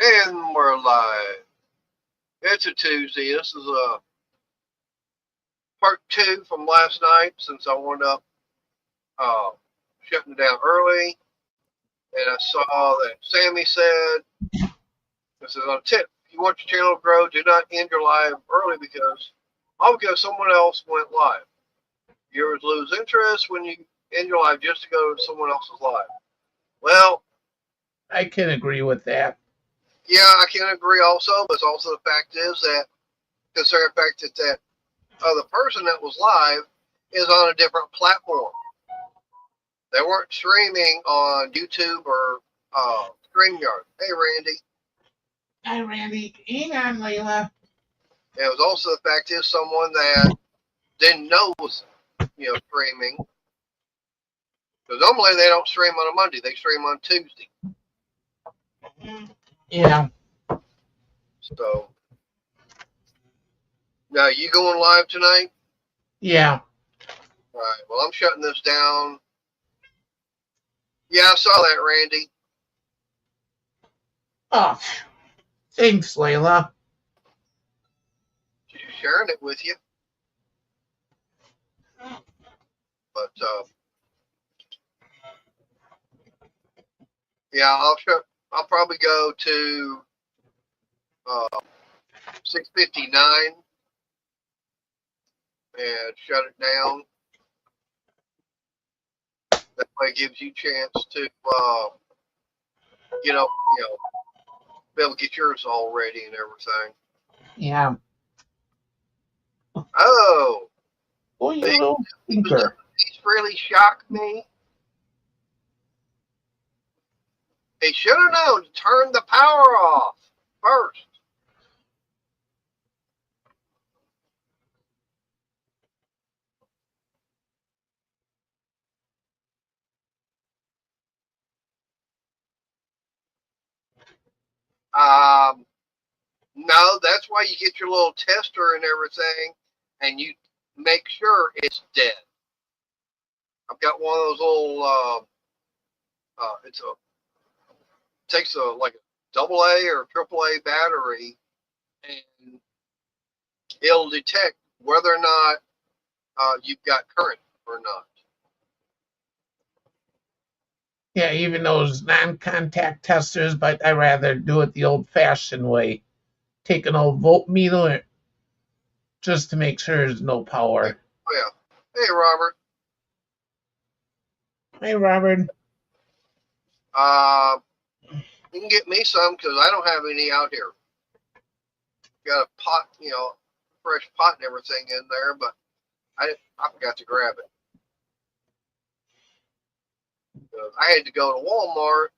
And we're live. It's a Tuesday. This is part two from last night since I wound up shutting down early. And I saw that Sammy said, this is a tip. If you want your channel to grow, do not end your live early because someone else went live. Viewers lose interest when you end your live just to go to someone else's live. Well, I can agree with that. yeah, I can agree also, but it's also the fact is that, considering the fact that the person that was live is on a different platform. They weren't streaming on YouTube or StreamYard. Hey, Randy. Hi, Randy. Hang on, Layla. And it was also the fact is someone that didn't know was streaming. Because normally they don't stream on a Monday. They stream on Tuesday. Yeah. So, now you going live tonight? Yeah. All right. Well, I'm shutting this down. Yeah, I saw that, Randy. Oh, thanks, Layla. She's sharing it with you. But, yeah, I'll probably go to 6:59 and shut it down. That way it gives you a chance to, be able to get yours all ready and everything. Yeah. Oh, you little thinker. He's really shocked me. He should have known to turn the power off first. No, that's why you get your little tester and everything, and you make sure it's dead. I've got one of those little. Takes like a AA or AAA battery, and it'll detect whether or not you've got current or not. Yeah, even those non-contact testers, but I rather do it the old-fashioned way. Take an old voltmeter just to make sure there's no power. Oh, yeah. Hey, Robert. Hey, Robert. You can get me some because I don't have any out here. Got a pot, fresh pot and everything in there, but I forgot to grab it. I had to go to Walmart.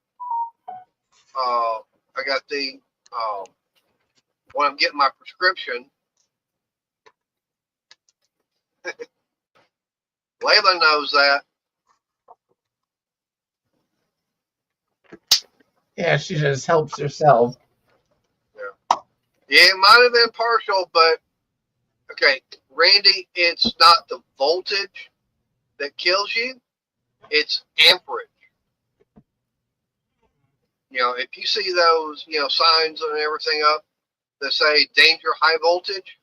I got when I'm getting my prescription. Layla knows that. Yeah, she just helps herself. Yeah, it might have been partial, but okay, Randy, it's not the voltage that kills you, it's amperage. If you see those, signs and everything up that say danger high voltage,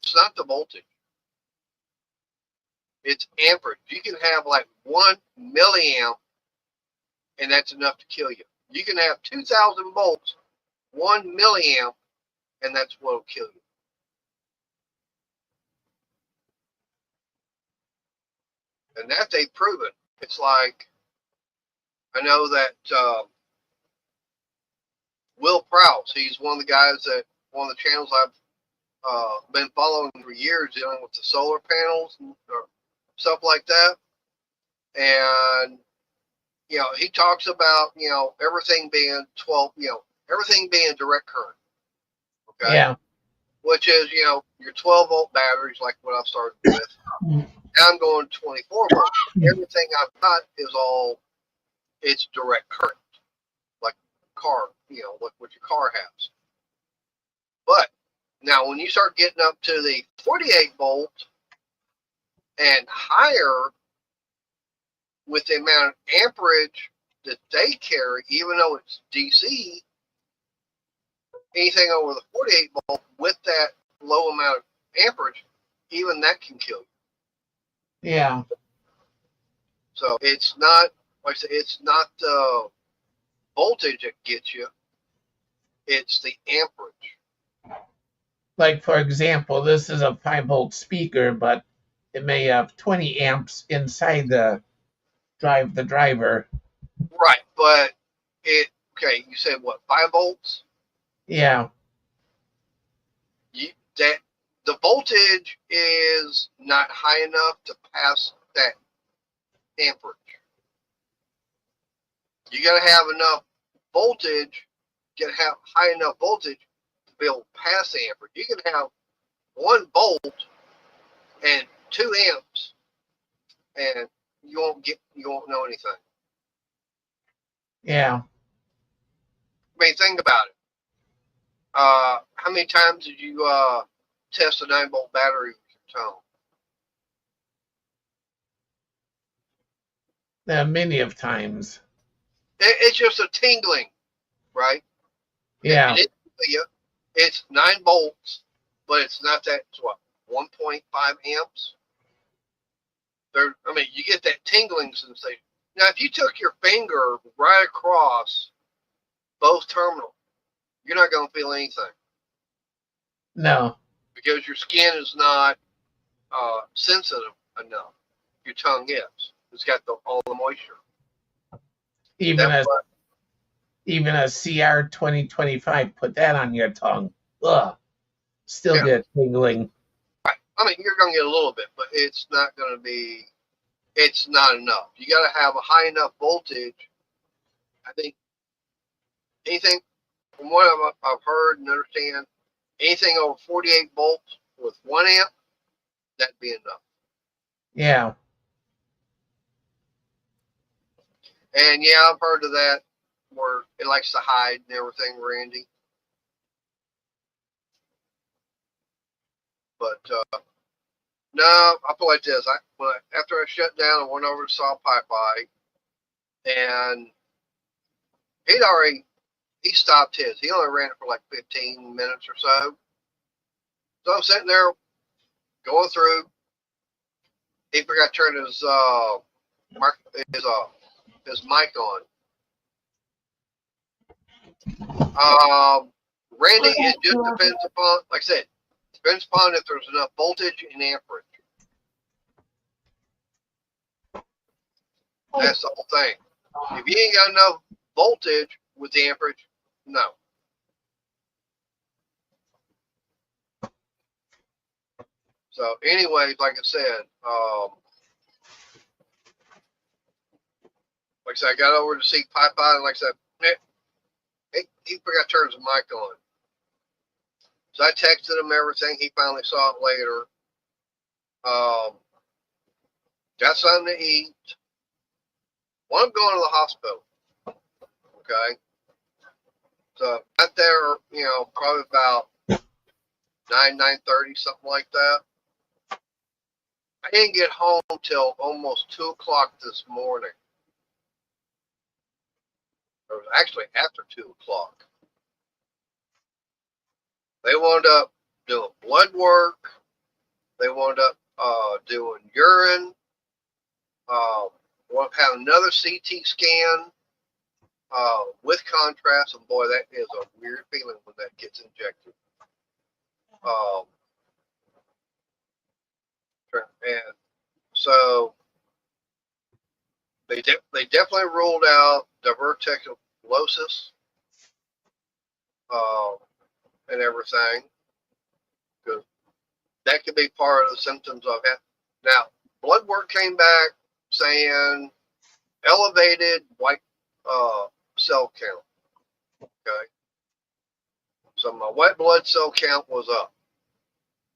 it's not the voltage. It's amperage. You can have like 1 milliamp, and that's enough to kill you. You can have 2,000 volts, 1 milliamp, and that's what will kill you. And that they've proven. It's like, I know that Will Prowse, he's one of the guys one of the channels I've been following for years dealing with the solar panels and stuff like that. And, he talks about, everything being 12, everything being direct current. Okay. Yeah. Which is, your 12-volt batteries, like what I've started with. Now I'm going 24 volts. Everything I've got is it's direct current, like car, what your car has. But now when you start getting up to the 48 volt and higher with the amount of amperage that they carry, even though it's DC, anything over the 48 volt with that low amount of amperage, even that can kill you. Yeah. So it's not, like I said, it's not the voltage that gets you, it's the amperage. Like, for example, this is a 5-volt speaker, but it may have 20 amps inside the driver. Right, but okay, you said what, 5 volts? Yeah. That the voltage is not high enough to pass that amperage. You got to have enough voltage, you got to have high enough voltage to be able to pass the amperage. You can have 1 volt and 2 amps, and you won't know anything. Yeah. I mean, think about it. How many times did you test a 9-volt battery with your tongue? Many of times. It's just a tingling, right? Yeah. It's 9 volts, but it's not that. It's what, 1.5 amps? You get that tingling sensation. Now, if you took your finger right across both terminals, you're not going to feel anything. No. Because your skin is not sensitive enough. Your tongue is. It's got all the moisture. Even a CR 2025, put that on your tongue. Ugh. Still get tingling. Right. You're going to get a little bit, but it's not going to be, it's not enough. You got to have a high enough voltage. I think anything, from what I've heard and understand, anything over 48 volts with 1 amp, that'd be enough. Yeah. And yeah, I've heard of that where it likes to hide and everything, Randy. But no, I feel like this. After I shut down, I went over to saw Popeye, and he stopped his. He only ran it for like 15 minutes or so. So I'm sitting there going through. He forgot to turn his mic on. Randy, it just depends upon, like I said, depends upon if there's enough voltage and amperage. That's the whole thing. If you ain't got enough voltage with the amperage, no. So, anyways, like I said, I got over to see Popeye, and like I said, he forgot to turn his mic on. So I texted him everything. He finally saw it later. Got something to eat. Well, I'm going to the hospital. Okay. So got there, probably about 9:30, something like that. I didn't get home till almost 2 o'clock this morning. It was actually after 2 o'clock. They wound up doing blood work. They wound up doing urine. We'll have another CT scan with contrast, and boy, that is a weird feeling when that gets injected. And so they definitely ruled out diverticulosis and everything, because that could be part of the symptoms of it. Now, blood work came back saying elevated white cell count. Okay, so my white blood cell count was up.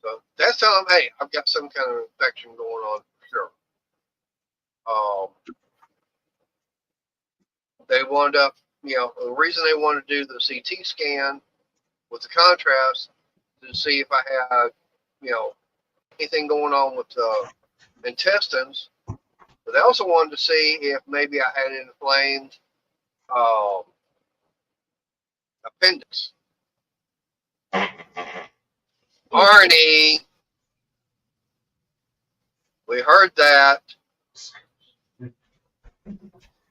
So that's telling them, hey, I've got some kind of infection going on for sure. They wound up, the reason they wanted to do the CT scan with the contrast to see if I had, anything going on with the intestines. But they also wanted to see if maybe I had inflamed um, appendix. Arnie, we heard that.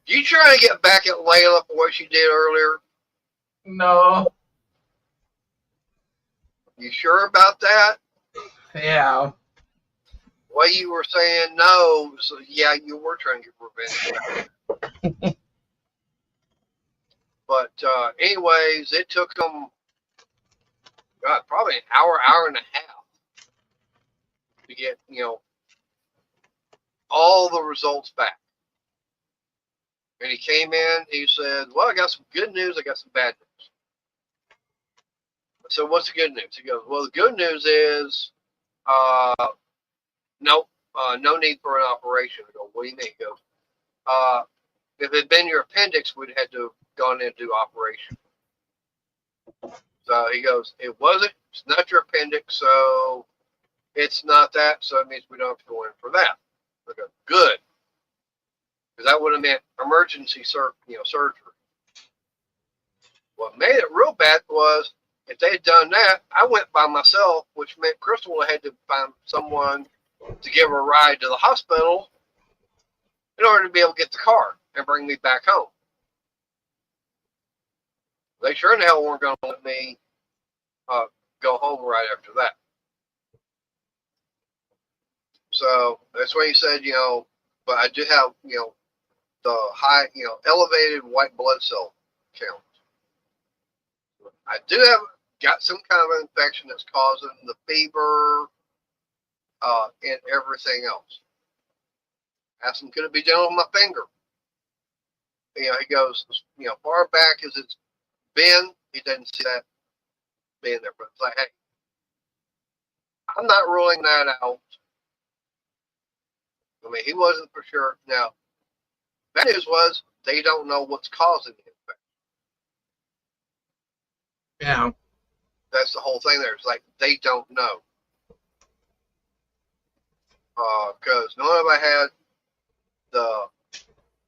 You trying to get back at Layla for what she did earlier? No. You sure about that? Yeah. Well, you were saying no, so yeah, you were trying to get revenge. But anyways, it took them probably an hour and a half to get all the results back. And he came in. He said, "Well, I got some good news. I got some bad news." So what's the good news? He goes, "Well, the good news is no, no need for an operation." I go, "What do you mean?" He goes, "If it had been your appendix, we'd had to have gone in and do operation." So he goes, "It wasn't. It's not your appendix, so it's not that. So it means we don't have to go in for that." I go, "Good," because that would have meant emergency surgery. What made it real bad was if they had done that, I went by myself, which meant Crystal had to find someone to give her a ride to the hospital in order to be able to get the car and bring me back home. They sure in the hell weren't going to let me go home right after that. So that's why he said, but I do have, the high, elevated white blood cell count. I do have got some kind of infection that's causing the fever and everything else. Asked him, could it be done on my finger? He goes, far back as it's been, he doesn't see that being there. But it's like, hey, I'm not ruling that out. I mean, he wasn't for sure. Now, bad news was they don't know what's causing the infection. Yeah. That's the whole thing there. It's like they don't know. Because none of I had the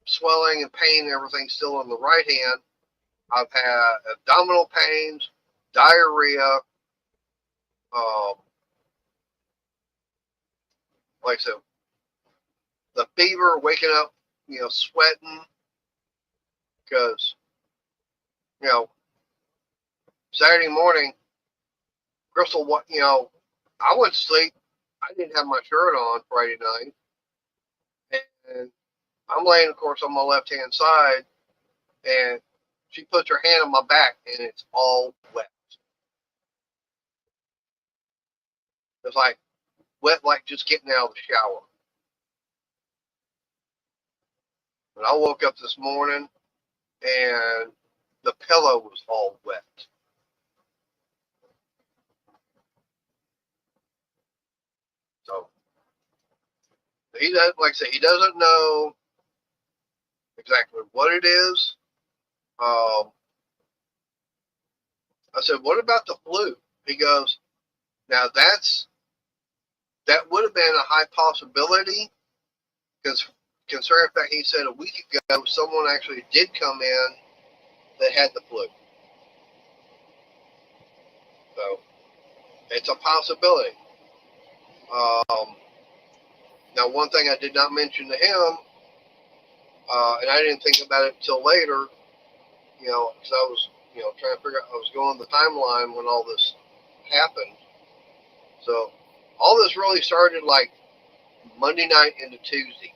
swelling and pain and everything still in the right hand. I've had abdominal pains, diarrhea, like I said, the fever, waking up, sweating, because, Saturday morning, Crystal, I went to sleep. I didn't have my shirt on Friday night. And I'm laying, of course, on my left-hand side, and she puts her hand on my back, and it's all wet. It's like wet, like just getting out of the shower. But I woke up this morning, and the pillow was all wet. So he doesn't, like I say, he doesn't know exactly what it is. I said, what about the flu? He goes, now that would have been a high possibility, because considering the fact he said a week ago someone actually did come in that had the flu. So it's a possibility. Now, one thing I did not mention to him, and I didn't think about it until later, because I was, trying to figure out, I was going the timeline when all this happened. So all this really started like Monday night into Tuesday.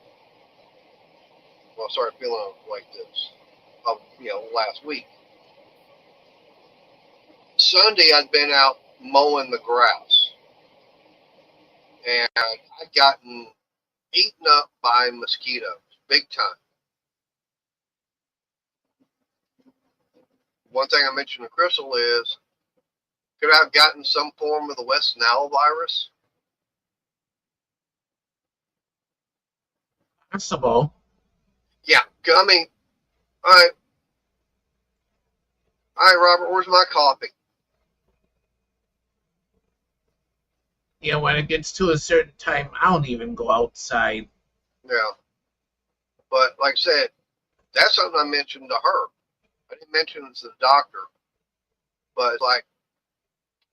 Well, I started feeling like this, last week. Sunday, I'd been out mowing the grass, and I'd gotten eaten up by mosquitoes, big time. One thing I mentioned to Crystal is, could I have gotten some form of the West Nile virus? Possible. Yeah, I mean, all right, Robert, where's my coffee? When it gets to a certain time, I don't even go outside. Yeah, but like I said, that's something I mentioned to her. I didn't mention it to the doctor, but it's like,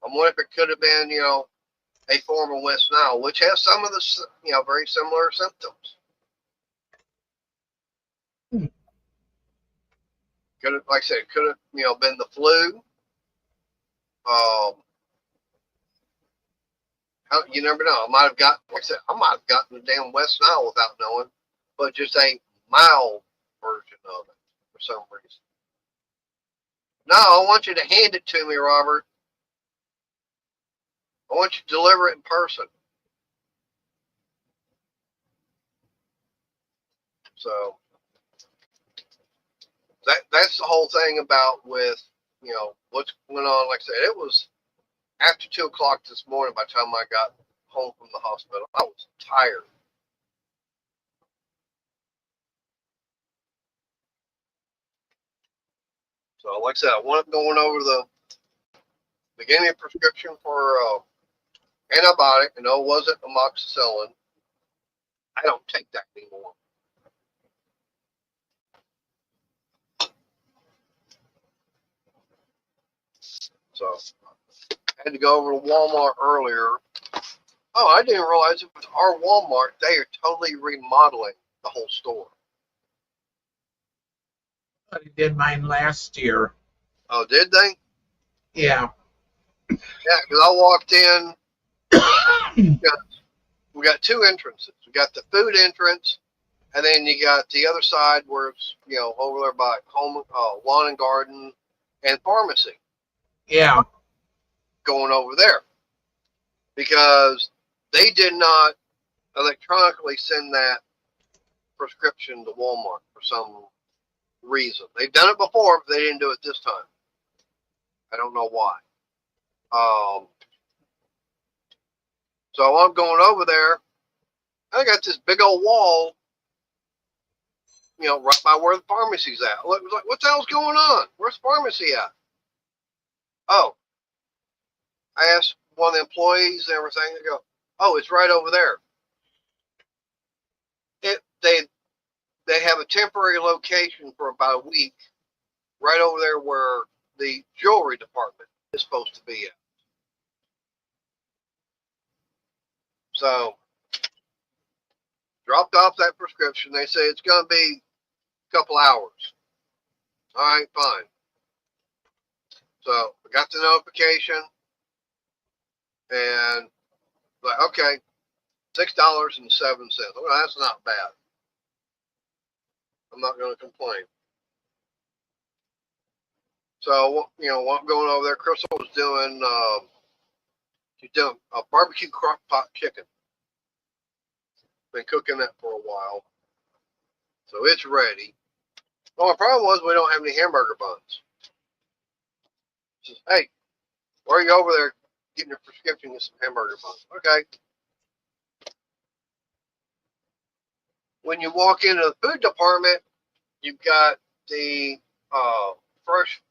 I'm wondering if it could have been, a form of West Nile, which has some of the, very similar symptoms. Could have, like I said, it could have, been the flu. You never know. I might have gotten, like I said, I might have gotten the damn West Nile without knowing, but just a mild version of it for some reason. No, I want you to hand it to me, Robert. I want you to deliver it in person. So that's the whole thing about with, what's going on. Like I said, it was after 2 o'clock this morning by the time I got home from the hospital. I was tired. So like I said, I wound up going over the beginning of prescription for antibiotic, and no, it wasn't amoxicillin. I don't take that anymore. So I had to go over to Walmart earlier. Oh, I didn't realize it was our Walmart. They are totally remodeling the whole store. I did mine last year. Oh, did they? Yeah. Yeah, because I walked in. We got 2 entrances. We got the food entrance, and then you got the other side where it's, over there by home, lawn and garden and pharmacy. Yeah. Going over there because they did not electronically send that prescription to Walmart for some reason. They've done it before, but they didn't do it this time. I don't know why. So I'm going over there. I got this big old wall, right by where the pharmacy's at. I was like, what the hell's going on? Where's the pharmacy at? Oh, I asked one of the employees and everything. They go, oh, it's right over there. They have a temporary location for about a week right over there where the jewelry department is supposed to be at. So dropped off that prescription. They say it's going to be a couple hours. All right, fine. So I got the notification and like, okay, $6.07. Well, that's not bad. I'm not going to complain. So, what I'm going over there, Crystal was doing, she's doing a barbecue crock pot chicken. Been cooking that for a while. So it's ready. Well, the problem was we don't have any hamburger buns. She says, hey, why are you over there getting your prescription with some hamburger buns? Okay. When you walk into the food department, you've got the fresh,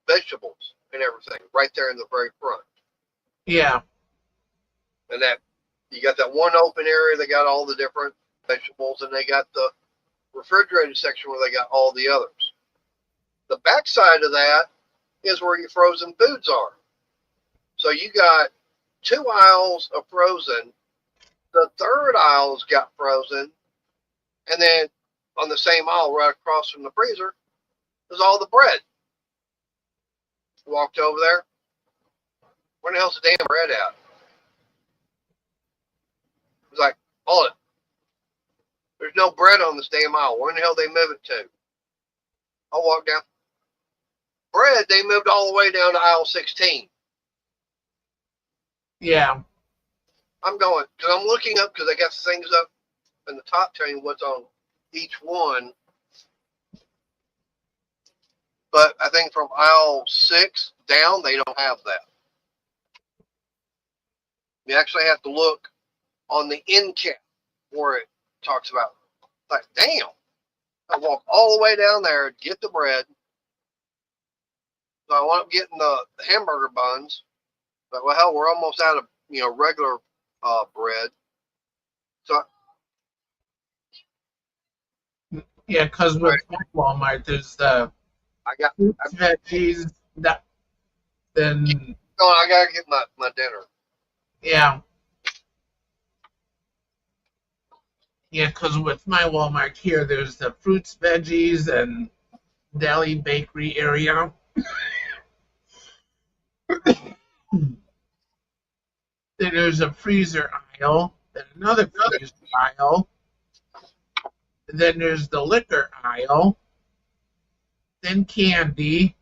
vegetables and everything right there in the very front. Yeah. And that you got that one open area. They got all the different vegetables, and they got the refrigerated section where they got all the others. The back side of that is where your frozen foods are. So you got 2 aisles of frozen. The third aisle's got frozen. And then on the same aisle right across from the freezer is all the bread. Walked over there. Where the hell's the damn bread at? It was like, hold it. There's no bread on this damn aisle. Where in the hell they move it to? I walked down. Bread, they moved all the way down to aisle 16. Yeah. I'm going, because I'm looking up, because they got the things up in the top telling you what's on each one. But I think from aisle 6 down, they don't have that. You actually have to look on the end cap where it talks about, like, damn. I walk all the way down there to get the bread. So I wound up getting the hamburger buns. But, well, hell, we're almost out of, regular bread. So, Yeah, because with Walmart, there's the I got. fruits, veggies. Then I gotta get my dinner. yeah, yeah. Because with my Walmart here, there's the fruits, veggies, and deli bakery area. Then there's a freezer aisle. Then another freezer aisle. Then there's the liquor aisle. Then candy.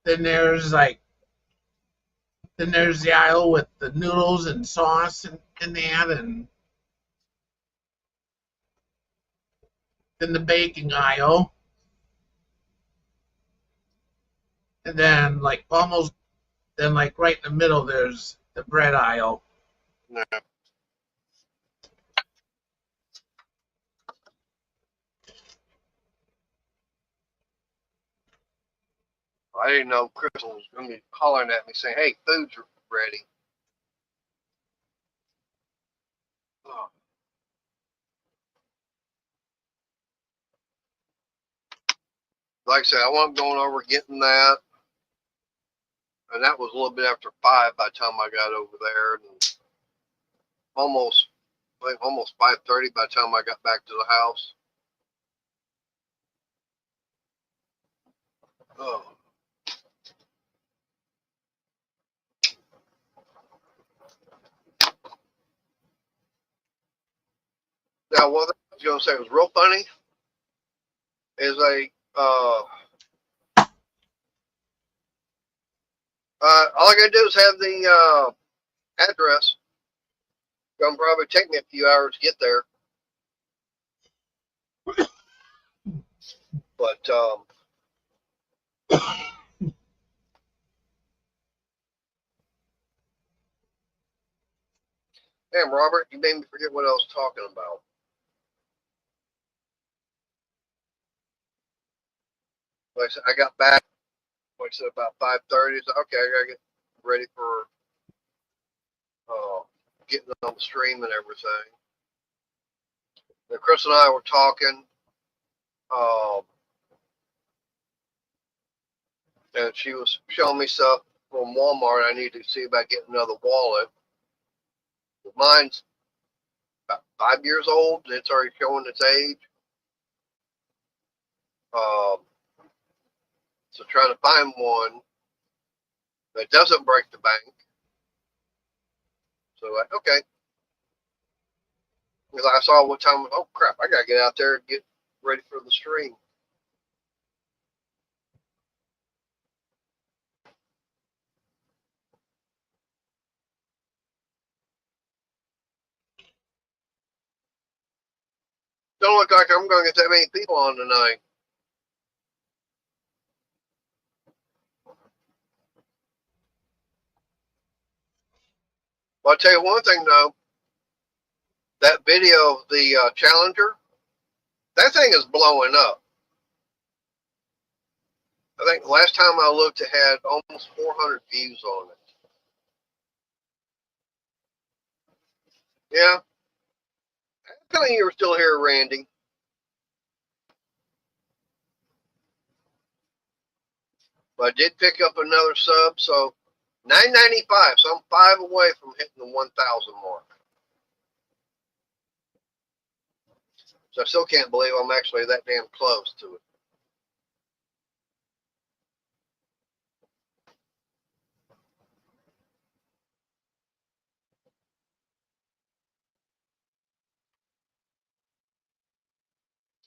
Then there's like then there's the aisle with the noodles and sauce and that, and then the baking aisle, and then like almost then like right in the middle there's the bread aisle. No, I didn't know Crystal was gonna be hollering at me saying, "Hey, food's ready." Oh, like I said, I wasn't going over getting that, and that was a little bit after 5 by the time I got over there, and almost, I think almost 5:30 by the time I got back to the house. Oh. Now, what I was gonna say was real funny is all I gotta do is have the address. It's gonna probably take me a few hours to get there, but damn, Robert, you made me forget what I was talking about. Like I said, I got back, like I said, about 5:30. So, okay, I gotta get ready for uh, getting on the stream and everything. And Chris and I were talking, uh, and she was showing me stuff from Walmart. I need to see about getting another wallet. Mine's about 5 years old, and it's already showing its age. Um, so trying to find one that doesn't break the bank. So like, okay, because I saw what time. Oh crap! I gotta get out there and get ready for the stream. Don't look like I'm going to get that many people on tonight. But I'll tell you one thing though, that video of the Challenger, that thing is blowing up. I think the last time I looked, it had almost 400 views on it. Yeah, how come you were still here, Randy? But I did pick up another sub, so 995. So I'm 5 away from hitting the 1,000 mark. So I still can't believe I'm actually that damn close to it.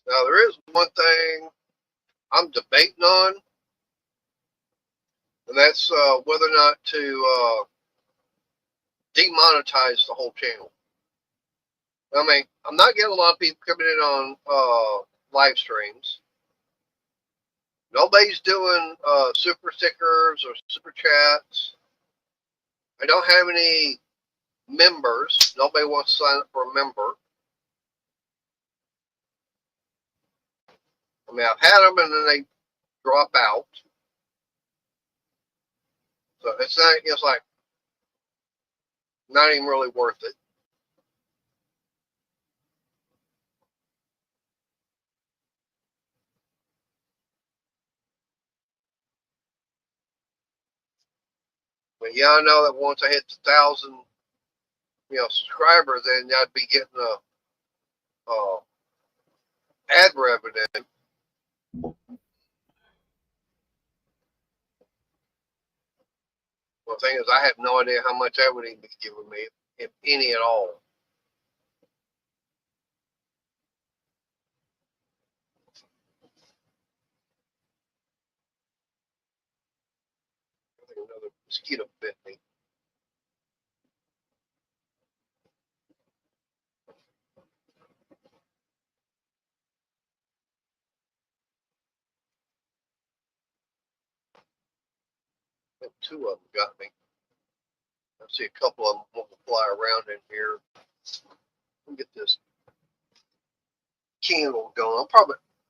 Now there is one thing I'm debating on, and that's whether or not to demonetize the whole channel. I mean, I'm not getting a lot of people coming in on live streams. Nobody's doing super stickers or super chats. I don't have any members. Nobody wants to sign up for a member. I mean, I've had them and then they drop out. So it's like not even really worth it. Yeah, I know that once I hit the 1,000, subscribers, then I'd be getting a ad revenue. Well, the thing is, I have no idea how much that would even be giving me, if any at all. I think another mosquito bit me. I think 2 of them got me. I see a couple of them want to fly around in here. Let me get this candle going.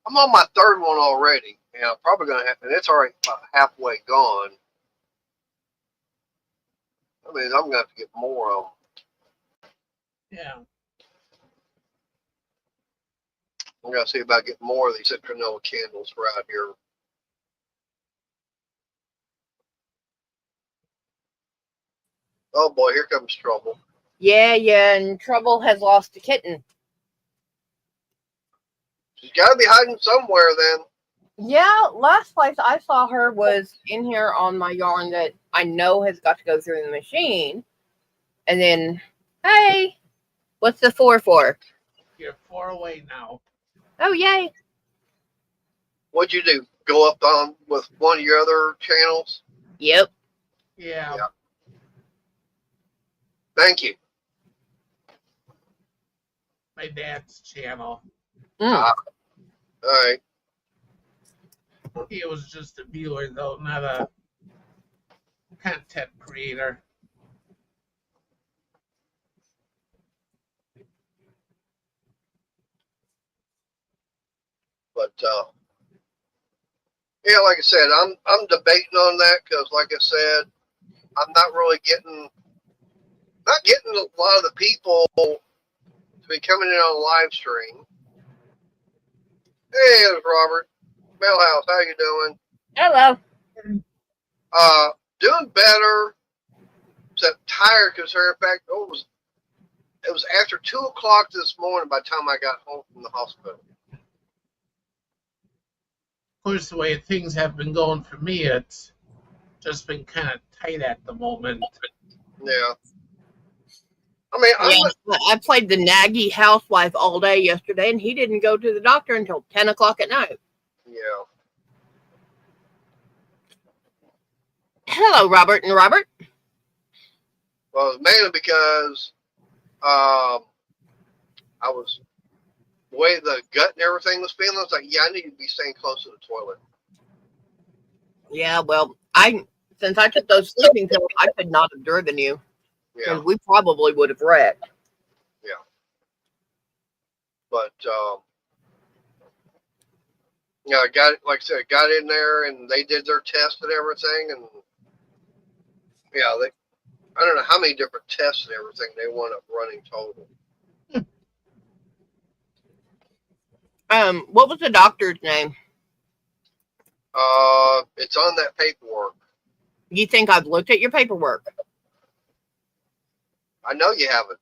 I'm on my 3rd one already, and I'm probably gonna have, and it's already about halfway gone. I mean, I'm gonna have to get more of them. Yeah. I'm gonna see about getting more of these citronella candles right here. Oh boy, here comes trouble. Yeah, and Trouble has lost a kitten. She's got to be hiding somewhere then. Yeah, last place I saw her was in here on my yarn that I know has got to go through the machine. And then, hey, what's the 4 for? You're 4 away now. Oh, yay. What'd you do? Go up on with one of your other channels? Yep. Yeah. Thank you. My dad's channel. Mm. All right. He was just a viewer, though, not a content creator. But yeah, like I said, I'm debating on that because, like I said, I'm not really getting a lot of the people to be coming in on a live stream. Hey, it's Robert Bellhouse. How you doing? Hello. Doing better. Except tired because, in fact, it was after 2 o'clock this morning by the time I got home from the hospital. Of course, the way things have been going for me, it's just been kind of tight at the moment. Yeah. I mean, I played the naggy housewife all day yesterday, and he didn't go to the doctor until 10 o'clock at night. Yeah. Hello, Robert and Robert. Well, it was mainly because I was the way the gut and everything was feeling. I was like, yeah, I need to be staying close to the toilet. Yeah, well, since I took those sleeping pills, I could not have driven you. Yeah. We probably would have wrecked. Yeah. But yeah, I got it. Like I said, got in there and they did their test and everything, and yeah, I don't know how many different tests and everything they wound up running total. What was the doctor's name? It's on that paperwork. You think I've looked at your paperwork? I know you haven't.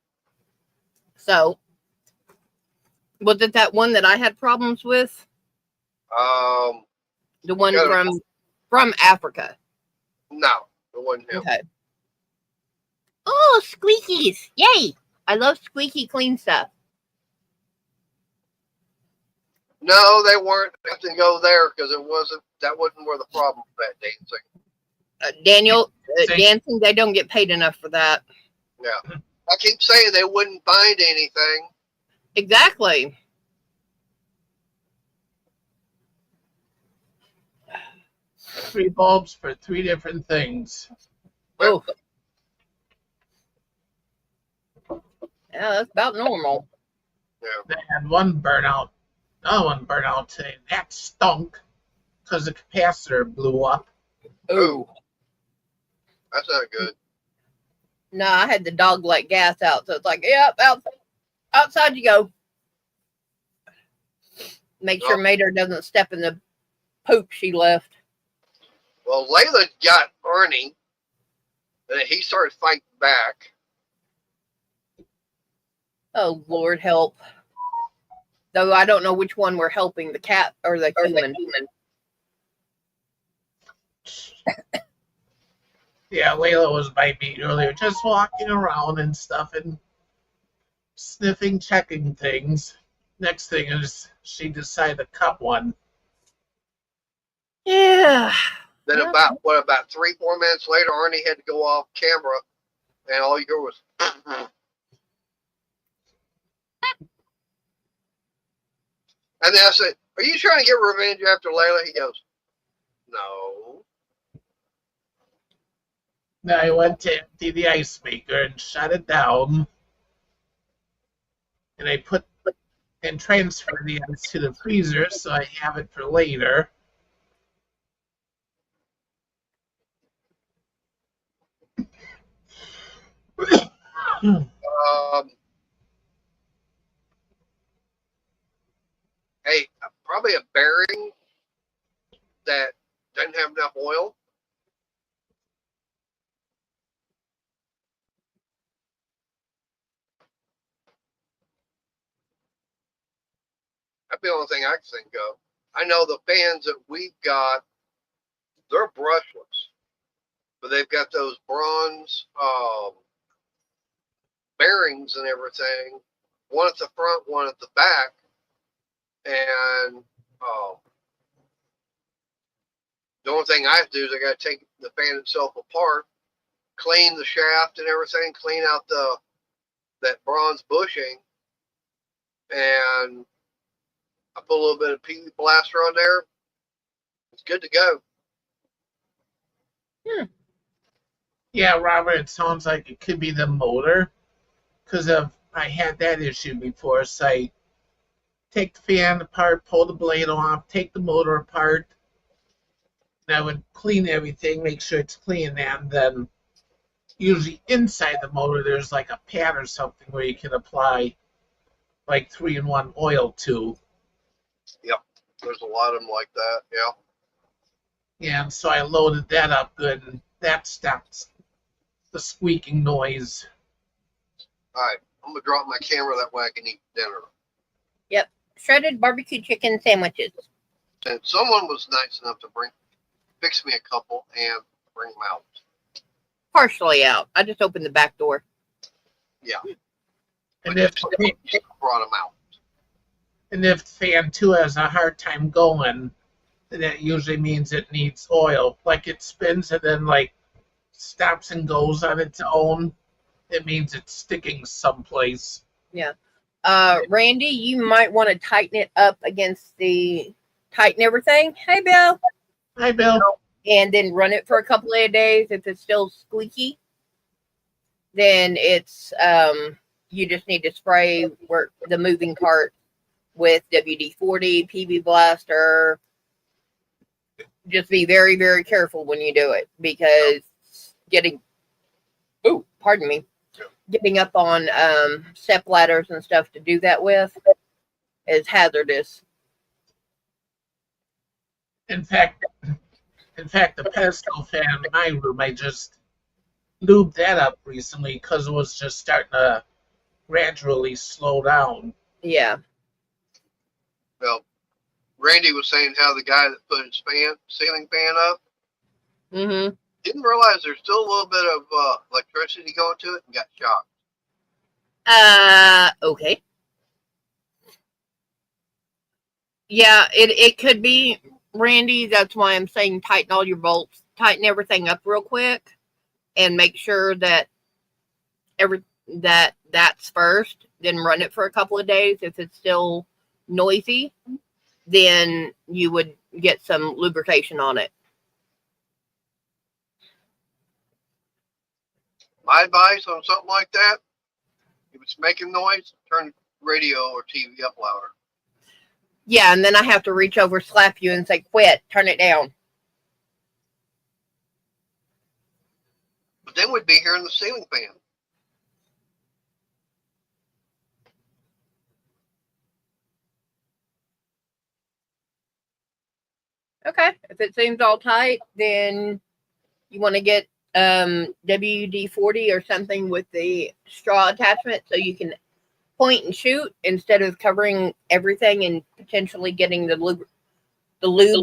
So, was it that one that I had problems with? The one from Africa? No, it wasn't him. Okay. Oh, squeakies! Yay! I love squeaky clean stuff. No, they weren't. I have to go there because that wasn't where the problem was at dancing. Daniel, dancing, they don't get paid enough for that. Yeah. I keep saying they wouldn't find anything. Exactly. Three bulbs for 3 different things. Oh. Yeah, that's about normal. Yeah. They had one burnout. Another one burnout today. That stunk because the capacitor blew up. Oh. That's not good. No, I had the dog let gas out, so it's like, yep, outside you go. Make sure Mater doesn't step in the poop she left. Well, Layla got Ernie, And then he started fighting back. Oh, Lord help. Though I don't know which one we're helping, the cat or the human. Yeah, Layla was by me earlier, just walking around and stuff and sniffing, checking things. Next thing is she decided to cut one. Yeah. Then about 3-4 minutes later, Arnie had to go off camera, and all you heard was. And then I said, "Are you trying to get revenge after Layla?" He goes, "No." Then I went to empty the ice maker and shut it down. And I put and transferred the ice to the freezer so I have it for later. Hey, probably a bearing that doesn't have enough oil. That's the only thing I can think of. I know the fans that we've got, they're brushless, but they've got those bronze bearings and everything. One at the front, one at the back, and the only thing I have to do is I got to take the fan itself apart, clean the shaft and everything, clean out that bronze bushing, and I put a little bit of PV blaster on there. It's good to go. Yeah, Robert, it sounds like it could be the motor because I had that issue before. So I take the fan apart, pull the blade off, take the motor apart, and I would clean everything, make sure it's clean, and then usually inside the motor there's like a pad or something where you can apply like 3-in-1 oil to. Yep, there's a lot of them like that. Yeah. Yeah, and so I loaded that up good, and that stopped the squeaking noise. All right, I'm gonna drop my camera that way I can eat dinner. Yep. Shredded barbecue chicken sandwiches. And someone was nice enough to fix me a couple and bring them out. Partially out. I just opened the back door. Yeah. And if brought them out. And if fan 2 has a hard time going, then that usually means it needs oil. Like it spins and then like stops and goes on its own. It means it's sticking someplace. Yeah. Randy, you might want to tighten it up against tighten everything. Hey, Bill. Hi, Bill. And then run it for a couple of days. If it's still squeaky, then it's you just need to spray the moving part with WD-40, PV blaster. Just be very, very careful when you do it because getting up on step ladders and stuff to do that with is hazardous. In fact, the pedestal fan in my room, I just lubed that up recently because it was just starting to gradually slow down. Yeah. Well, Randy was saying how the guy that put his ceiling fan up didn't realize there's still a little bit of electricity going to it and got shocked. Okay. Yeah, it could be, Randy. That's why I'm saying tighten all your bolts, tighten everything up real quick, and make sure that that's first. Then run it for a couple of days. If it's still noisy, then you would get some lubrication on it. My advice on something like that, if it's making noise, turn radio or TV up louder. Yeah, and then I have to reach over, slap you, and say, quit, turn it down. But then we'd be hearing the ceiling fan. Okay. If it seems all tight, then you want to get WD-40 or something with the straw attachment, so you can point and shoot instead of covering everything and potentially getting the lube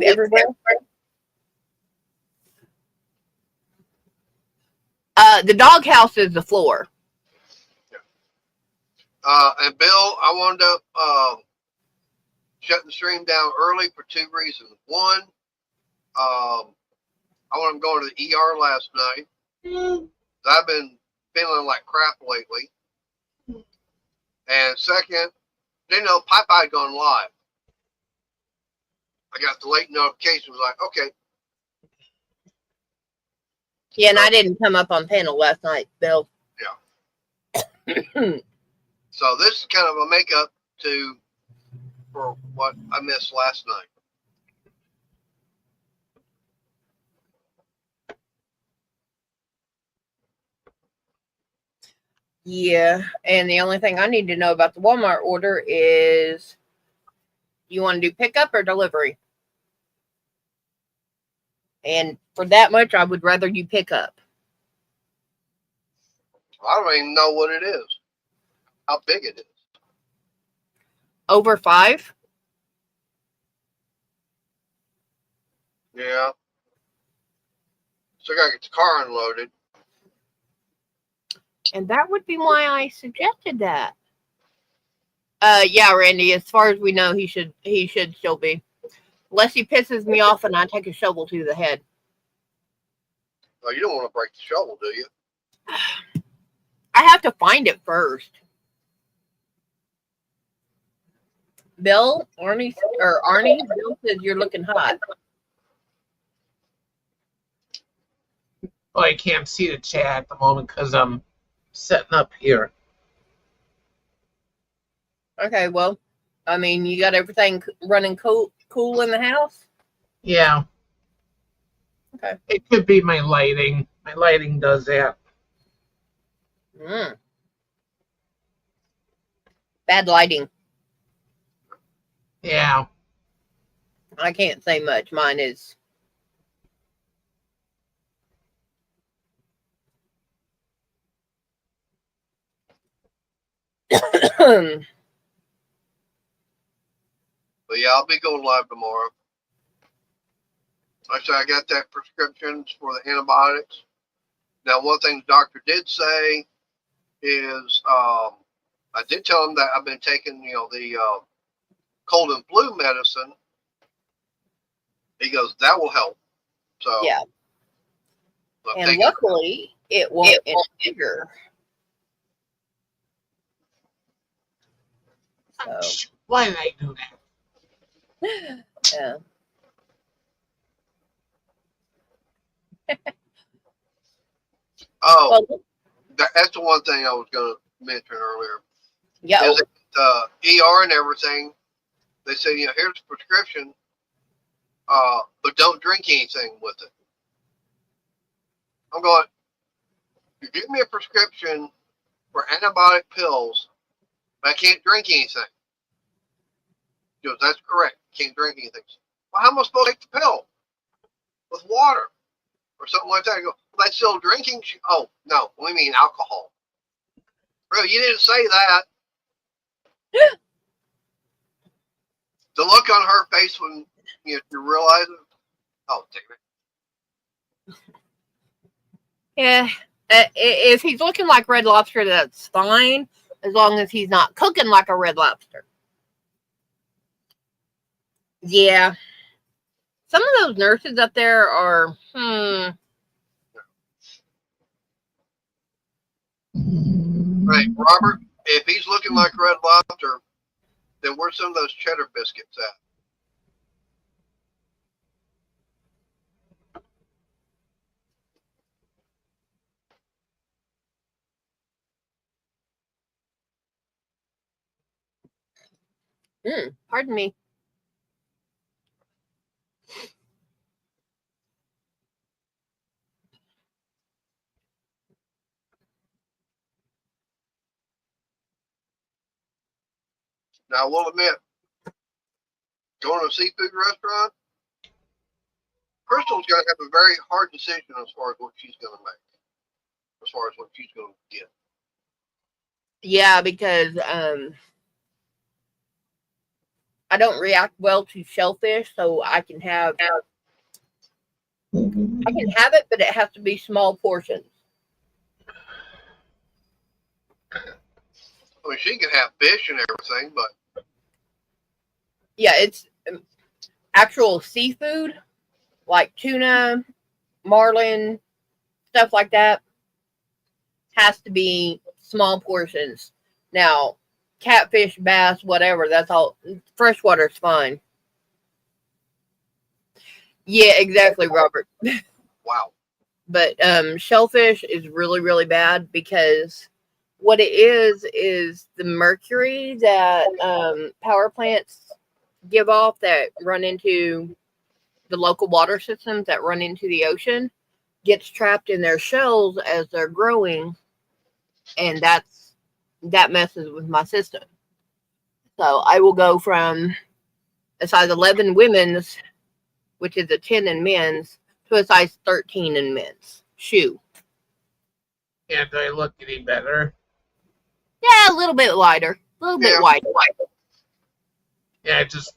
everywhere. The doghouse is the floor. And Bill, I wound up shutting the stream down early for two reasons. One, I wound up going to the ER last night. I've been feeling like crap lately. And second, didn't know Popeye had gone live. I got the late notification. Was like, okay. Yeah, and I didn't come up on panel last night, Bill. Yeah. So this is kind of a makeup for what I missed last night. Yeah, and the only thing I need to know about the Walmart order is, you want to do pickup or delivery? And for that much, I would rather you pick up. I don't even know what it is. How big it is. Over 5? Yeah. So I gotta get the car unloaded. And that would be why I suggested that. Yeah, Randy, as far as we know, he should still be. Unless he pisses me off and I take a shovel to the head. Oh, you don't want to break the shovel, do you? I have to find it first. Bill, Arnie, Bill says you're looking hot. Oh, I can't see the chat at the moment because I'm setting up here. Okay, well, I mean, you got everything running cool in the house? Yeah. Okay. It could be my lighting. My lighting does that. Bad lighting. Yeah. I can't say much. Mine is. But yeah, I'll be going live tomorrow. Like I said, I got that prescriptions for the antibiotics. Now, one thing the doctor did say is, I did tell him that I've been taking, the cold and flu medicine. He goes, that will help. So yeah. And luckily, it won't interfere. So. Why did I do that? Yeah. Oh, well, that's the one thing I was going to mention earlier. Yeah. Is it, ER and everything, they say, here's the prescription, but don't drink anything with it. I'm going, you give me a prescription for antibiotic pills, but I can't drink anything. He goes, that's correct. Can't drink anything. Well, how am I supposed to take the pill? With water or something like that. I go, well, that's still drinking? Oh, no, we mean alcohol. Really, you didn't say that. The look on her face when you realize it. Oh, damn it. Yeah. If he's looking like Red Lobster, that's fine, as long as he's not cooking like a Red Lobster. Yeah. Some of those nurses up there are, Right, Robert, if he's looking like Red Lobster, then where's some of those cheddar biscuits at? Pardon me. Now, I will admit, going to a seafood restaurant, Crystal's going to have a very hard decision as far as what she's going to make, as far as what she's going to get. Yeah, because I don't react well to shellfish, so I can have it, but it has to be small portions. I mean, she can have fish and everything, but yeah, it's actual seafood like tuna, marlin, stuff like that has to be small portions. Now, catfish, bass, whatever, that's all. Freshwater's fine. Yeah, exactly, Robert. wow. But shellfish is really, really bad because what it is the mercury that power plants give off that run into the local water systems that run into the ocean gets trapped in their shells as they're growing, and that messes with my system. So I will go from a size 11 women's, which is a 10 in men's, to a size 13 in men's shoe. And do I look any better? Yeah, a little bit lighter, a little bit wider. Yeah, I just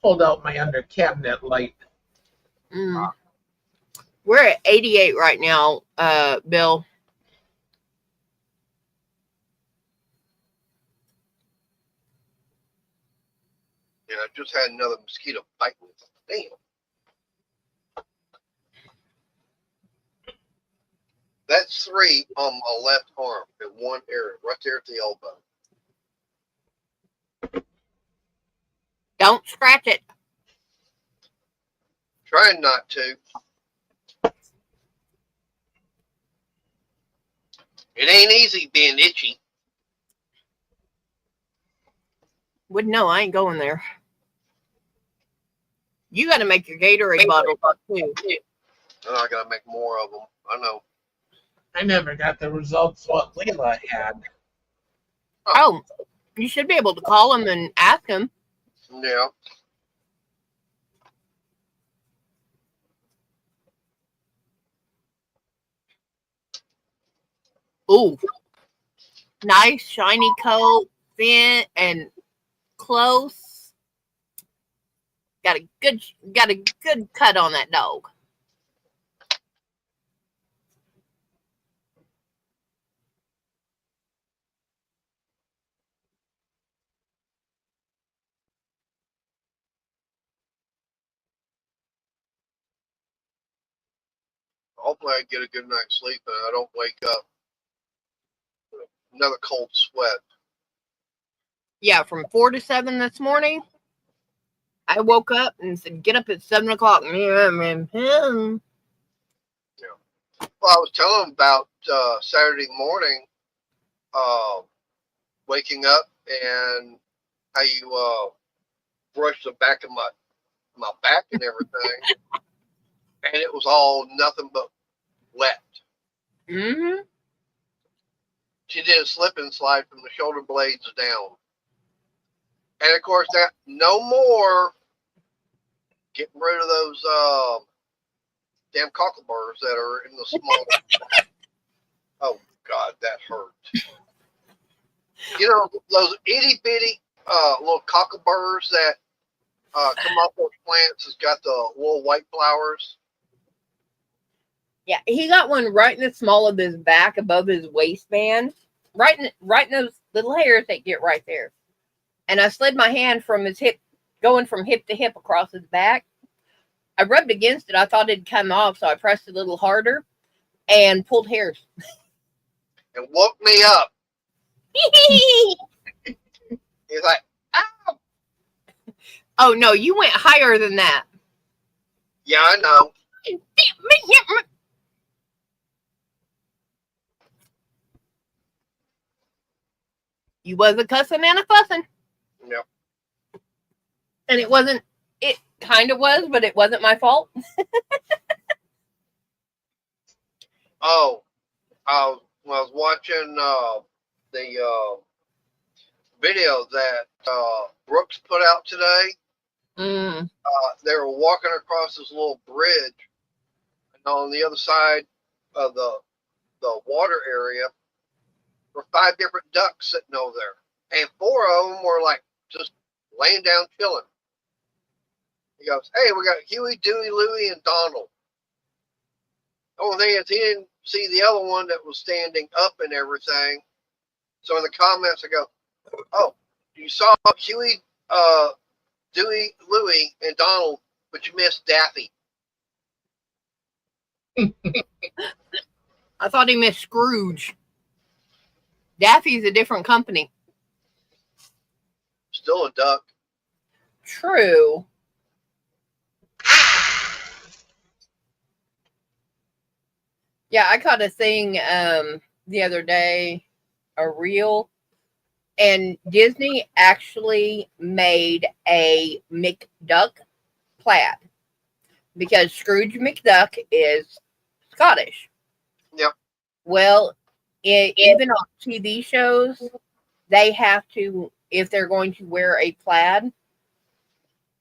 pulled out my under cabinet light. We're at 88 right now, Bill. Yeah, I just had another mosquito bite me. Damn. That's 3 on my left arm in one area, right there at the elbow. Don't scratch it. Trying not to. It ain't easy being itchy. Wouldn't know. I ain't going there. You got to make your Gatorade bottle too. And I got to make more of them. I know. I never got the results what Leila had. Oh, you should be able to call him and ask him. Yeah. Ooh, nice shiny coat, thin and close. Got a good cut on that dog. Hopefully I get a good night's sleep and I don't wake up with another cold sweat. Yeah, from 4 to 7 this morning, I woke up and said, get up at 7 o'clock. Yeah. Well, I was telling him about Saturday morning, waking up and how you brush the back of my back and everything, and it was all nothing but wet. Mm-hmm. She did a slip and slide from the shoulder blades down. And of course, that no more getting rid of those damn cockleburrs that are in the small. Oh God, that hurt. You know those itty bitty little cockleburrs that come off those plants that's got the little white flowers. Yeah, he got one right in the small of his back above his waistband. Right in those little hairs that get right there. And I slid my hand from his hip, going from hip to hip across his back. I rubbed against it. I thought it'd come off, so I pressed a little harder and pulled hairs. And woke me up. He's like, ow. Oh, no, you went higher than that. Yeah, I know. You was a cussing and a fussing. Yep. And it wasn't, it kind of was, but it wasn't my fault. Oh, I was watching the video that Brooks put out today. they were walking across this little bridge, and on the other side of the water area were 5 different ducks sitting over there, and 4 of them were like just laying down chilling. He goes, "Hey, we got Huey, Dewey, Louie, and Donald." The only thing is he didn't see the other one that was standing up and everything. So in the comments I go, "Oh, you saw Huey, Dewey, Louie, and Donald, but you missed Daffy." I thought he missed Scrooge. Daffy's a different company. Still a duck. True. Yeah, I caught a thing the other day, a reel, and Disney actually made a McDuck plaid because Scrooge McDuck is Scottish. Yep. Well, even on TV shows, they have to, if they're going to wear a plaid,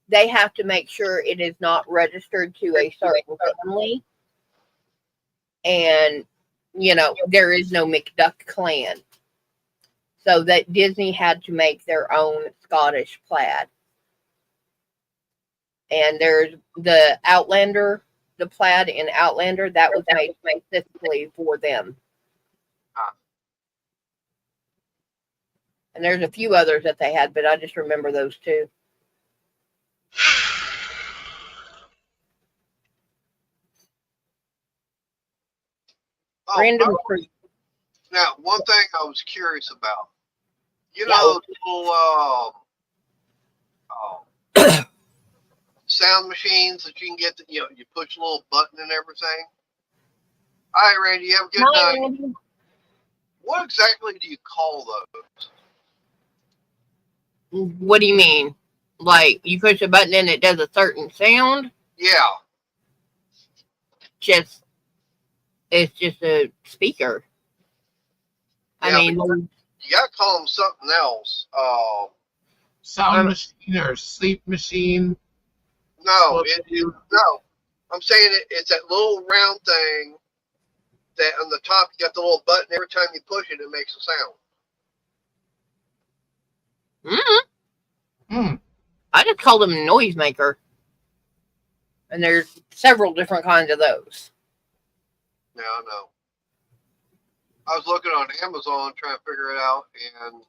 they have to make sure it is not registered to a certain family. And, you know, there is no McDuck clan. So that Disney had to make their own Scottish plaid. And there's the Outlander, the plaid in Outlander, that was made specifically for them. And there's a few others that they had, but I just remember those two. Oh, Random. now, one thing I was curious about. You know, little sound machines that you can get, you push a little button and everything. All right, Randy, you have a good night. Randy. What exactly do you call those? What do you mean? Like, you push a button and it does a certain sound? Yeah. It's just a speaker. Yeah, I mean, you gotta call them something else. Sound machine or sleep machine. No, no. I'm saying it's that little round thing that on the top you got the little button. Every time you push it, it makes a sound. I just call them noisemaker. And there's several different kinds of those. Yeah, I know. I was looking on Amazon trying to figure it out, and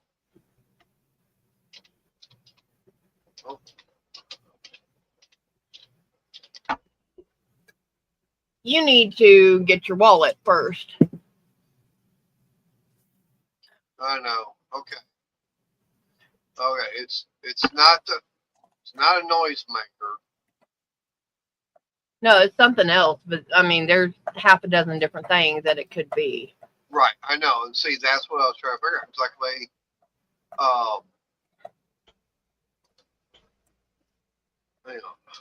You need to get your wallet first. I know. Okay. It's not a noisemaker. No, it's something else, but I mean, there's half a dozen different things that it could be. Right, I know. And see, that's what I was trying to figure out. It's like I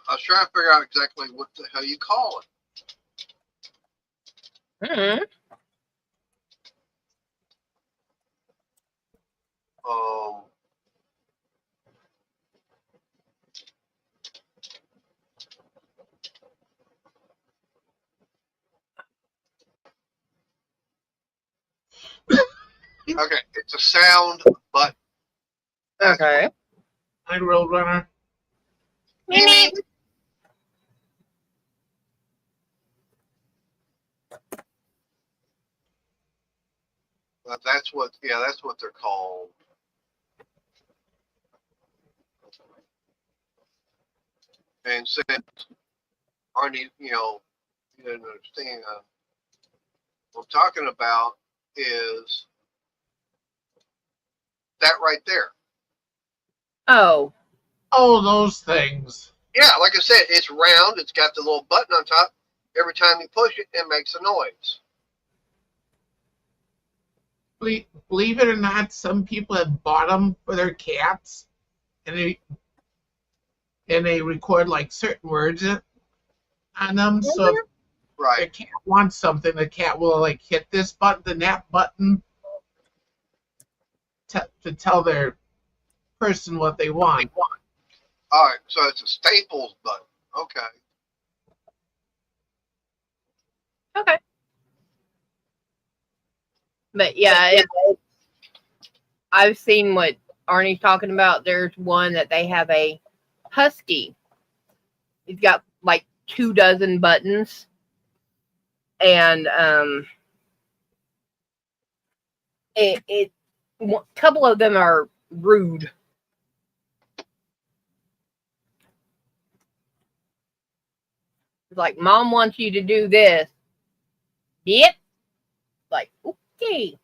was trying to figure out exactly what the hell you call it. Mm-hmm. Okay, it's a sound button. Okay. Hi, Roadrunner. Meep. That's what they're called. And since Arnie, you didn't understand, what I'm talking about is that right there. Oh, those things. Yeah, like I said, it's round. It's got the little button on top. Every time you push it, it makes a noise. Believe it or not, some people have bought them for their cats, and they record like certain words on them. So if the cat wants something, the cat will like hit this button, that button, to tell their person what they want. All right, so it's a Staples button. Okay. Okay. But yeah, I've seen what Arnie's talking about. There's one that they have a husky. He's got like 24 buttons, and a couple of them are rude. It's like, Mom wants you to do this. Yep. Like, okay.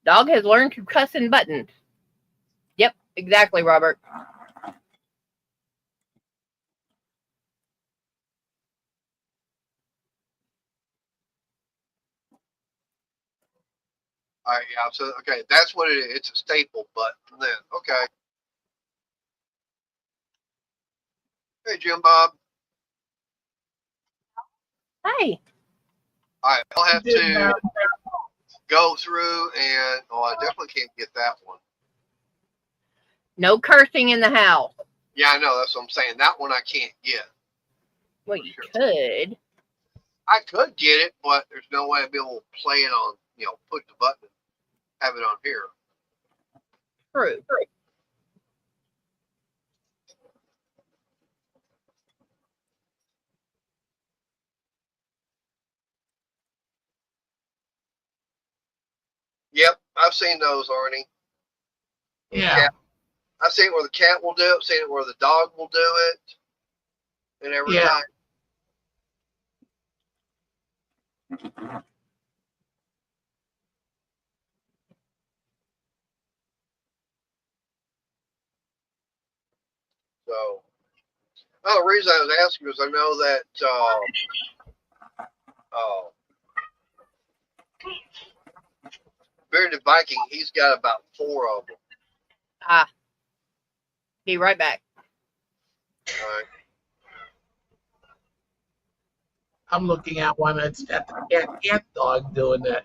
Dog has learned to cuss in buttons. Yep, exactly, Robert. All right, yeah. So okay, that's what it is. It's a staple button. Then okay. Hey, Jim Bob. Hey. All right, I'll have Jim to Bob. go through and I definitely can't get that one. No cursing in the house. Yeah, I know. That's what I'm saying. That one I can't get. Well, you could. I could get it, but there's no way I'd be able to play it on, push the button and have it on here. True. Yep, I've seen those, Arnie. Yeah. I've seen it where the cat will do it. I've seen it where the dog will do it and everything. Yeah. So, the reason I was asking is I know that Bearded Viking, he's got about 4 of them. Ah. Be right back. All right. I'm looking at one that's got the cat dog doing it.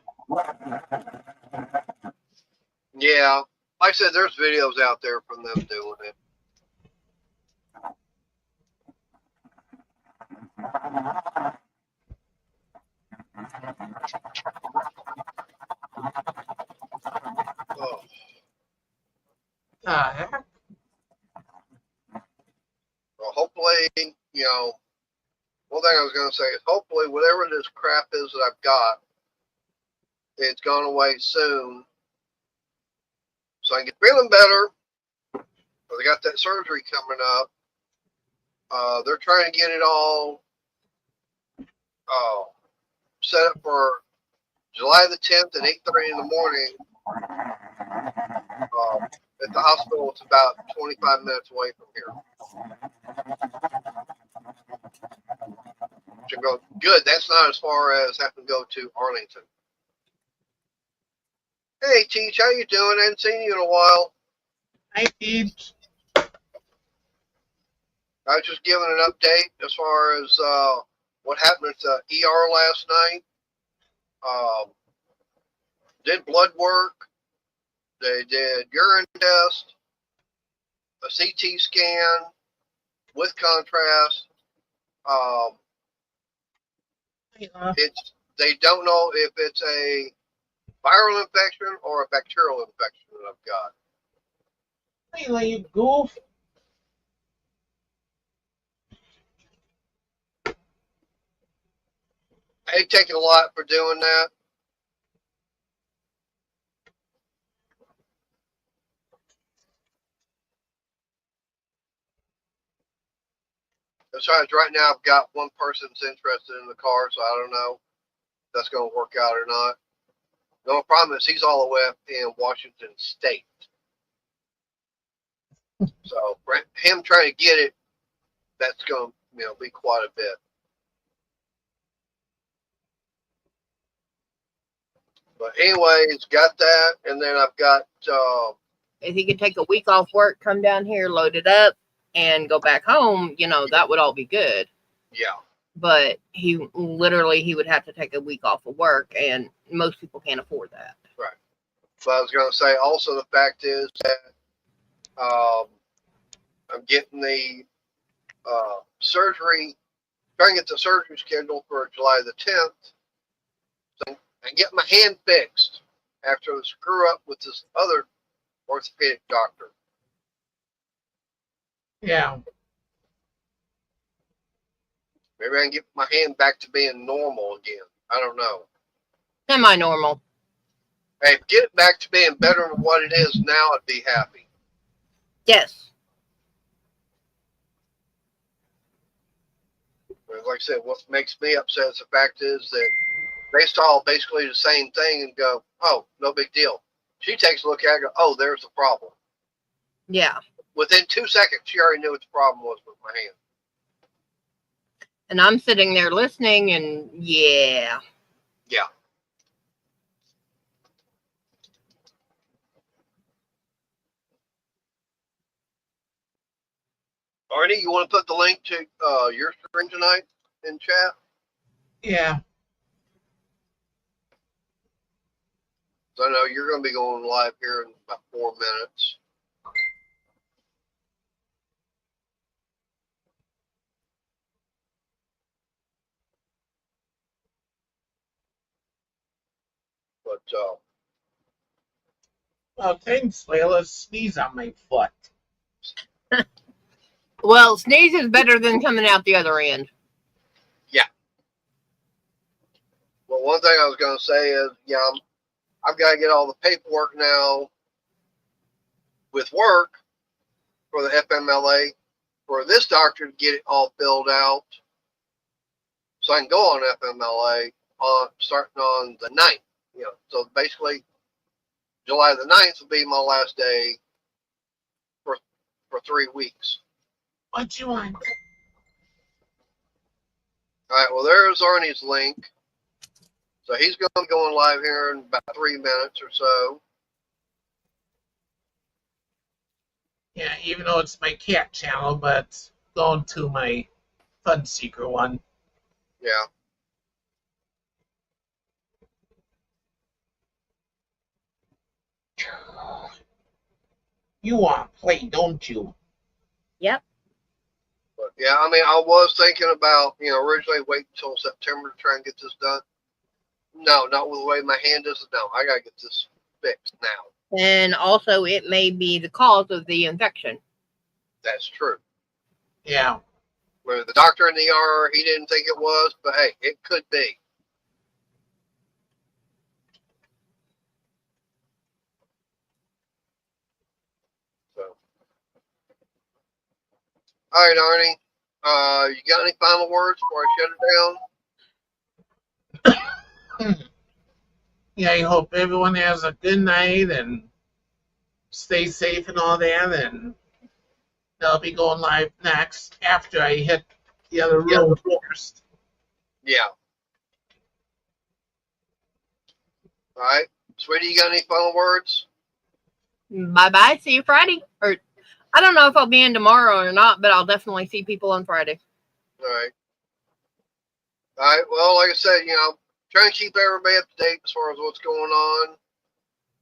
Yeah. Like I said, there's videos out there from them doing it. Oh. Heck? Well, hopefully, one thing I was going to say is hopefully whatever this crap is that I've got, it's gone away soon so I can get feeling better. They got that surgery coming up. They're trying to get it all set up for July the 10th at 8:30 in the morning. At the hospital, it's about 25 minutes away from here. To go good. That's not as far as having to go to Arlington. Hey, Teach, how you doing? I haven't seen you in a while. Hi, Teach. I was just giving an update as far as what happened at the ER last night. Did blood work. They did urine test, a CT scan with contrast. They don't know if it's a viral infection or a bacterial infection that I've got. Hey, you goof. It takes a lot for doing that. Besides, right now I've got one person that's interested in the car, so I don't know if that's going to work out or not. The only problem is he's all the way up in Washington State. So for him trying to get it, that's going to be quite a bit. But anyways, got that, and then I've got. If he could take a week off work, come down here, load it up, and go back home, that would all be good. Yeah. But he would have to take a week off of work, and most people can't afford that. Right. But I was going to say also the fact is that I'm getting the surgery, trying to get the surgery scheduled for July the 10th. So I get my hand fixed after the screw up with this other orthopedic doctor. Yeah. Maybe I can get my hand back to being normal again. I don't know. Semi-normal. Hey, get it back to being better than what it is now, I'd be happy. Yes. Like I said, what makes me upset is the fact is that they saw basically the same thing and go, oh, no big deal. She takes a look at it and go, oh, there's the problem. Yeah. Within 2 seconds, she already knew what the problem was with my hand. And I'm sitting there listening, and yeah. Yeah. Arnie, you want to put the link to your stream tonight in chat? Yeah. So I know you're going to be going live here in about 4 minutes. But Well, thanks, Layla. Sneeze on my foot. Well, sneeze is better than coming out the other end. yeah. Well, one thing I was going to say is, yeah, I've got to get all the paperwork now with work for the FMLA for this doctor to get it all filled out so I can go on FMLA starting on the 9th. You know, so basically July the 9th will be my last day for 3 weeks. What you want? All right, well, there's Arnie's link. So he's going to be going live here in about 3 minutes or so. Yeah, even though it's my cat channel, but going to my Fun Seeker one. Yeah. You want to play, don't you? Yep. But yeah, I mean, I was thinking about, originally wait until September to try and get this done. No, not with the way my hand is. No, I got to get this fixed now. And also, it may be the cause of the infection. That's true. Yeah. Well, the doctor in the ER, he didn't think it was, but hey, it could be. So, all right, Arnie, you got any final words before I shut it down? Yeah, I hope everyone has a good night and stay safe and all that. And they'll be going live next after I hit the other room first. Yeah. All right. Sweetie, you got any final words? Bye-bye. See you Friday. Or I don't know if I'll be in tomorrow or not, but I'll definitely see people on Friday. All right. All right. Well, like I said, trying to keep everybody up to date as far as what's going on.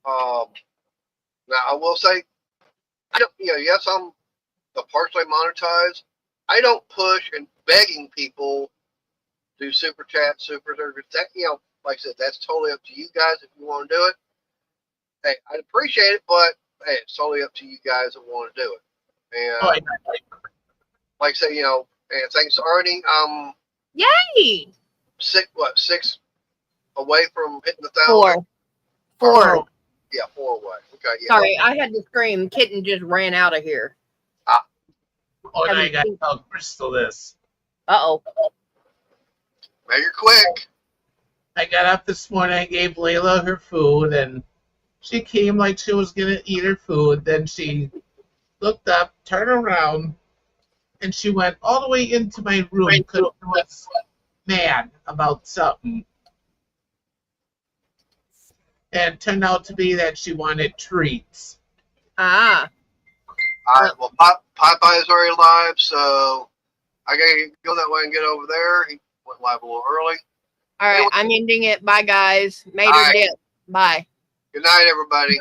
Now, I will say, yes, I'm partially monetized. I don't push and begging people to do super chat, super service. That, like I said, that's totally up to you guys if you want to do it. Hey, I'd appreciate it, but hey, it's totally up to you guys that want to do it. And like I say, and thanks to Arnie, Yay! 6 away from hitting the 1,000? Four. Yeah, 4 away. Okay, yeah. Sorry, I had to scream. Kitten just ran out of here. Oh, now I got to tell Crystal this. Uh-oh. Make it quick. I got up this morning, I gave Layla her food, and she came like she was going to eat her food. Then she looked up, turned around, and she went all the way into my room because she was mad about something. And it turned out to be that she wanted treats. Ah. All right, well, Popeye is already live, so I got to go that way and get over there. He went live a little early. All right, I'm ending it. Bye, guys. Mater dip. Bye. Good night, everybody.